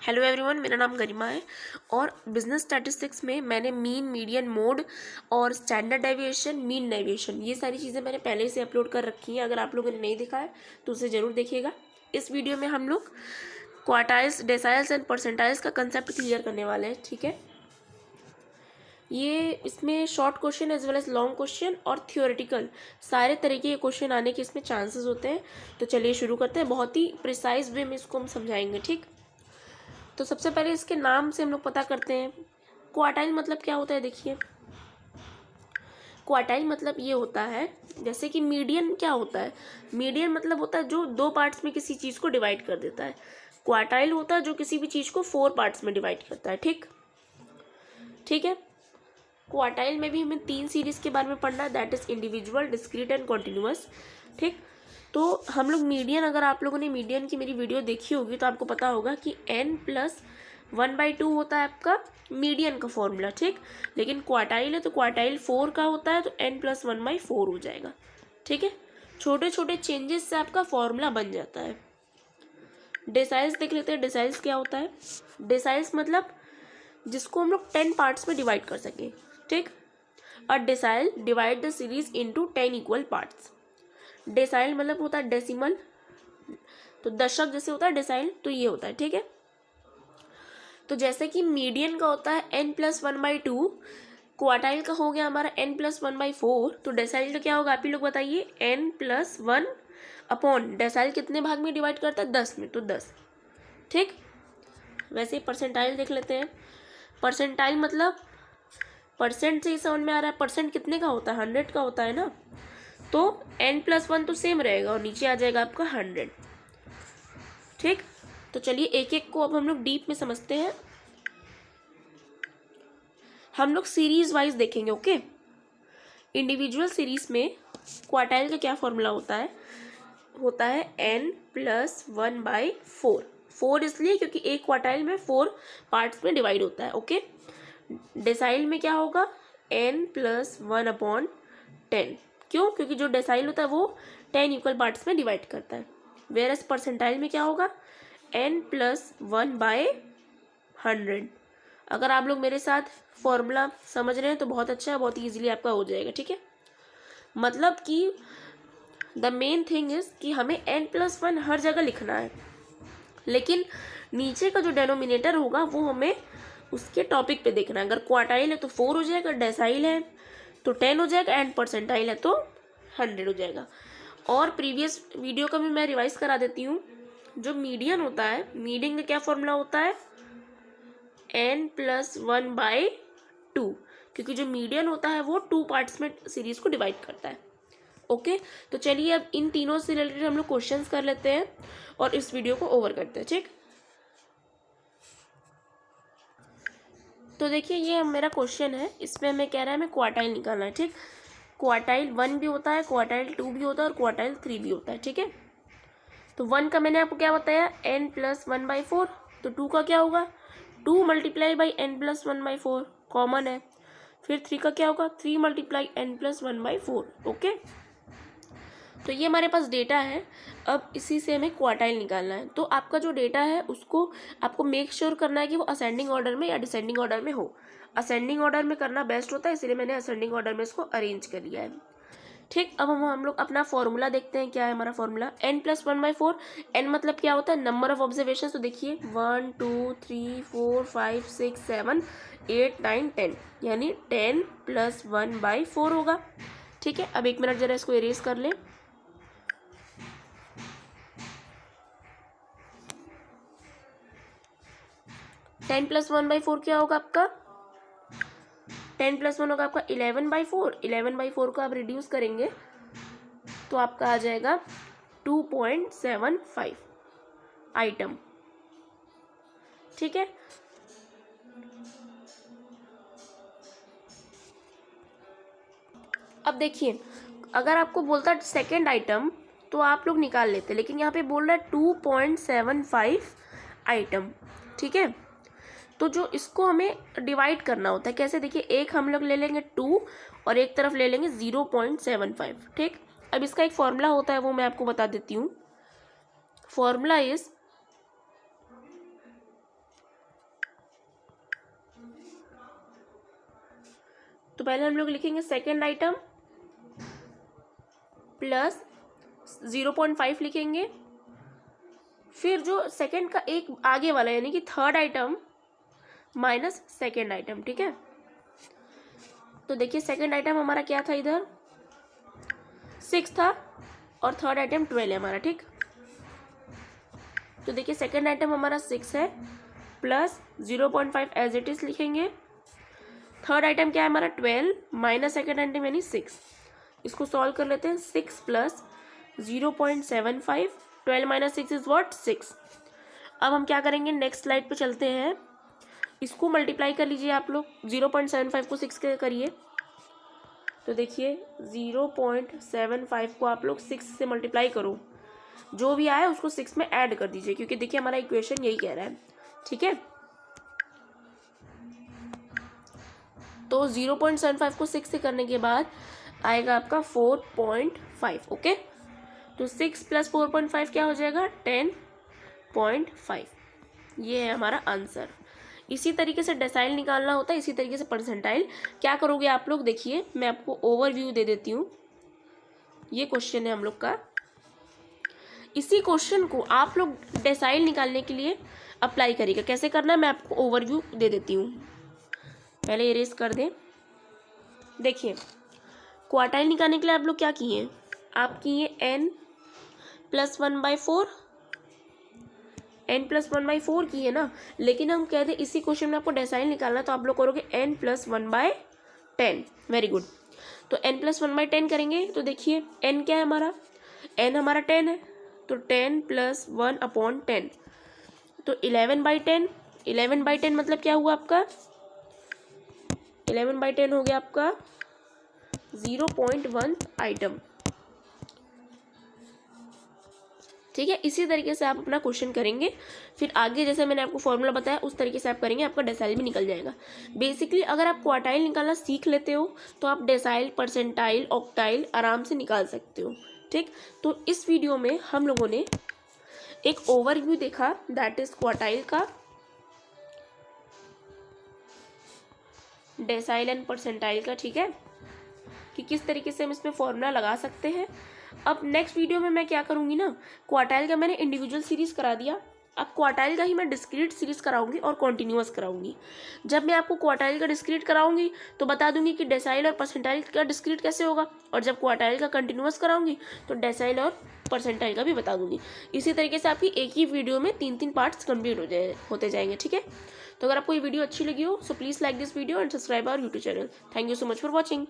Hello everyone, मेरा नाम गरिमा है और बिजनेस स्टैटिस्टिक्स में मैंने मीन, मीडियन, मोड और स्टैंडर्ड डेविएशन, मीन डेविएशन ये सारी चीज़ें मैंने पहले से अपलोड कर रखी हैं। अगर आप लोगों ने नहीं देखा है तो उसे ज़रूर देखिएगा। इस वीडियो में हम लोग क्वार्टाइल्स, डेसाइल्स एंड परसेंटाइल्स का कंसेप्ट क्लियर करने वाले हैं। ठीक है, ये इसमें short question as well as long question और थियोरेटिकल सारे तरीके के क्वेश्चन आने के इसमें चांसेस होते हैं। तो चलिए शुरू करते हैं। बहुत ही प्रिसाइज वे में इसको हम समझाएंगे। ठीक, तो सबसे पहले इसके नाम से हम लोग पता करते हैं क्वार्टाइल मतलब क्या होता है। देखिए, क्वार्टाइल मतलब ये होता है, जैसे कि मीडियन क्या होता है। मीडियन मतलब होता है जो दो पार्ट्स में किसी चीज़ को डिवाइड कर देता है। क्वार्टाइल होता है जो किसी भी चीज़ को 4 पार्ट्स में डिवाइड करता है। ठीक है। क्वार्टाइल में भी हमें 3 सीरीज के बारे में पढ़ना है, that is individual, discrete and continuous. ठीक, तो हम लोग मीडियन, अगर आप लोगों ने मीडियन की मेरी वीडियो देखी होगी तो आपको पता होगा कि n+1/2 होता है आपका मीडियन का फॉर्मूला। ठीक, लेकिन क्वार्टाइल है तो क्वार्टाइल 4 का होता है तो n+1/4 हो जाएगा। ठीक है, छोटे छोटे चेंजेस से आपका फॉर्मूला बन जाता है। डेसाइल्स देख लेते हैं। डेसाइल्स क्या होता है। डेसाइल्स मतलब जिसको हम लोग 10 पार्ट्स में डिवाइड कर सकें। ठीक, a decile divide the series into 10 equal parts. Decile मतलब होता है डेसिमल, तो दशक जैसे होता है डेसाइल, तो ये होता है। ठीक है, तो जैसे कि मीडियन का होता है n+1/2, क्वार्टाइल का हो गया हमारा n+1/4, तो डेसाइल का क्या होगा आप ही लोग बताइए। n+1 अपॉन डेसाइल कितने भाग में डिवाइड करता है, 10 में, तो 10। ठीक, वैसे परसेंटाइल देख लेते हैं। परसेंटाइल मतलब परसेंट से ही समझ में आ रहा है, परसेंट कितने का होता है, 100 का होता है ना, तो n+1 तो सेम रहेगा और नीचे आ जाएगा आपका 100। ठीक, तो चलिए एक एक को अब हम लोग डीप में समझते हैं। हम लोग सीरीज वाइज देखेंगे। ओके, इंडिविजुअल सीरीज में क्वार्टाइल का क्या फॉर्मूला होता है n+1/4। 4 इसलिए क्योंकि एक क्वार्टाइल में 4 पार्ट्स में डिवाइड होता है। ओके, डेसाइल में क्या होगा n+1/10। क्यों? क्योंकि जो डेसाइल होता है वो 10 इक्वल पार्ट्स में डिवाइड करता है। वेरस परसेंटाइल में क्या होगा n+1/100। अगर आप लोग मेरे साथ फॉर्मूला समझ रहे हैं तो बहुत अच्छा है, बहुत ईजिली आपका हो जाएगा। ठीक है, मतलब कि द मेन थिंग इज कि हमें n+1 हर जगह लिखना है, लेकिन नीचे का जो डेनोमिनेटर होगा वो हमें उसके टॉपिक पे देखना है। अगर क्वार्टाइल है तो 4 हो जाएगा, डेसाइल है तो 10 हो जाएगा, एंड परसेंटाइल है तो 100 हो जाएगा। और प्रीवियस वीडियो का भी मैं रिवाइज करा देती हूँ। जो मीडियन होता है, मीडियन का क्या फॉर्मूला होता है n+1/2, क्योंकि जो मीडियन होता है वो 2 पार्ट्स में सीरीज को डिवाइड करता है। ओके, तो चलिए अब इन तीनों से रिलेटेड हम लोग क्वेश्चंस कर लेते हैं और इस वीडियो को ओवर करते हैं। ठीक, तो देखिए ये मेरा क्वेश्चन है, इसमें हमें कह रहा है हमें क्वार्टाइल निकालना है। ठीक, क्वार्टाइल 1 भी होता है, क्वार्टाइल 2 भी होता है और क्वार्टाइल 3 भी होता है। ठीक है, तो 1 का मैंने आपको क्या बताया n+1/4, तो 2 का क्या होगा 2 × n+1/4 कॉमन है। फिर 3 का क्या होगा 3 × n+1/4। ओके, तो ये हमारे पास डेटा है। अब इसी से हमें क्वार्टाइल निकालना है। तो आपका जो डेटा है उसको आपको मेक श्योर करना है कि वो असेंडिंग ऑर्डर में या डिसेंडिंग ऑर्डर में हो। असेंडिंग ऑर्डर में करना बेस्ट होता है, इसलिए मैंने असेंडिंग ऑर्डर में इसको अरेंज कर लिया है। ठीक, अब हम लोग अपना फॉर्मूला देखते हैं। क्या है हमारा फॉर्मूला n+1/4। n मतलब क्या होता है नंबर ऑफ ऑब्जर्वेशन। तो देखिए 1 2 3 4 5 6 7 8 9 10, यानी 10+1/4 होगा। ठीक है, अब 1 मिनट जरा इसको इरेज कर लें। 10+1/4 क्या होगा आपका 10+1 होगा आपका 11/4। 11/4 को आप रिड्यूस करेंगे तो आपका आ जाएगा 2.75 आइटम। ठीक है, अब देखिए अगर आपको बोलता सेकेंड आइटम तो आप लोग निकाल लेते, लेकिन यहाँ पे बोल रहा है 2.75 आइटम। ठीक है, तो जो इसको हमें डिवाइड करना होता है कैसे, देखिए एक हम लोग ले लेंगे 2 और एक तरफ ले लेंगे 0.75। ठीक, अब इसका एक फॉर्मूला होता है वो मैं आपको बता देती हूँ। फॉर्मूला इज पहले हम लोग लिखेंगे सेकेंड आइटम प्लस 0.5 लिखेंगे, फिर जो सेकेंड का एक आगे वाला यानी कि third item minus second item. ठीक है, तो देखिए सेकेंड आइटम हमारा क्या था, इधर 6 था और थर्ड आइटम 12 है हमारा। ठीक, तो देखिए सेकेंड आइटम हमारा 6 है प्लस 0.5 एज इट इज लिखेंगे। थर्ड आइटम क्या है हमारा 12 माइनस सेकेंड आइटम यानी 6। इसको सॉल्व कर लेते हैं। 6 प्लस 0.75, 12 माइनस 6 इज व्हाट 6। अब हम क्या करेंगे, नेक्स्ट स्लाइड पे चलते हैं। इसको मल्टीप्लाई कर लीजिए आप लोग, 0.75 को 6 के करिए तो देखिए 0.75 को आप लोग 6 से मल्टीप्लाई करो, जो भी आए उसको 6 में ऐड कर दीजिए, क्योंकि देखिए हमारा इक्वेशन यही कह रहा है। ठीक है, तो 0.75 को 6 से करने के बाद आएगा आपका 4.5। ओके, तो 6 प्लस 4.5 क्या हो जाएगा 10.5। ये है हमारा आंसर। इसी तरीके से डेसाइल निकालना होता है, इसी तरीके से परसेंटाइल। क्या करोगे आप लोग, देखिए मैं आपको ओवरव्यू दे देती हूँ। ये क्वेश्चन है हम लोग का, इसी क्वेश्चन को आप लोग डेसाइल निकालने के लिए अप्लाई करिएगा। कैसे करना है मैं आपको ओवरव्यू दे देती हूँ। पहले इरेज कर दें। देखिए क्वार्टाइल निकालने के लिए आप लोग क्या किए, आप किए n प्लस 1/4, n प्लस 1/4 किए ना, लेकिन हम कहते हैं इसी क्वेश्चन में आपको डेसाइल निकालना, तो आप लोग करोगे n प्लस 1/10। वेरी गुड, तो n प्लस 1/10 करेंगे तो देखिए n क्या है हमारा, n हमारा 10 है, तो 10 प्लस 1/10 तो 11/10। 11/10 मतलब क्या हुआ आपका, 11/10 हो गया आपका 0.1 आइटम। ठीक है, इसी तरीके से आप अपना क्वेश्चन करेंगे, फिर आगे जैसे मैंने आपको फॉर्मूला बताया उस तरीके से आप करेंगे, आपका डेसाइल भी निकल जाएगा। बेसिकली अगर आप क्वार्टाइल निकालना सीख लेते हो तो आप डेसाइल, परसेंटाइल, ऑक्टाइल आराम से निकाल सकते हो। ठीक, तो इस वीडियो में हम लोगों ने एक ओवरव्यू देखा, दैट इज क्वार्टाइल का, डेसाइल एंड परसेंटाइल का। ठीक है, कि किस तरीके से हम इसमें फॉर्मूला लगा सकते हैं। अब नेक्स्ट वीडियो में मैं क्या करूँगी ना, क्वार्टाइल का मैंने इंडिविजुअल सीरीज करा दिया, अब क्वार्टाइल का ही मैं डिस्क्रीट सीरीज कराऊंगी और कॉन्टिन्यूअस कराऊंगी। जब मैं आपको क्वार्टाइल का डिस्क्रीट कराऊंगी तो बता दूंगी कि डेसाइल और परसेंटाइल का डिस्क्रीट कैसे होगा, और जब क्वार्टाइल का कंटिन्यूअस कराऊंगी तो डेसाइल और परसेंटाइल का भी बता दूंगी। इसी तरीके से आपकी एक ही वीडियो में 3-3 पार्ट्स कंप्लीट होते जाएंगे। ठीक है, तो अगर आपको ये वीडियो अच्छी लगी हो so please like this video and subscribe our YouTube channel. Thank you so much for watching.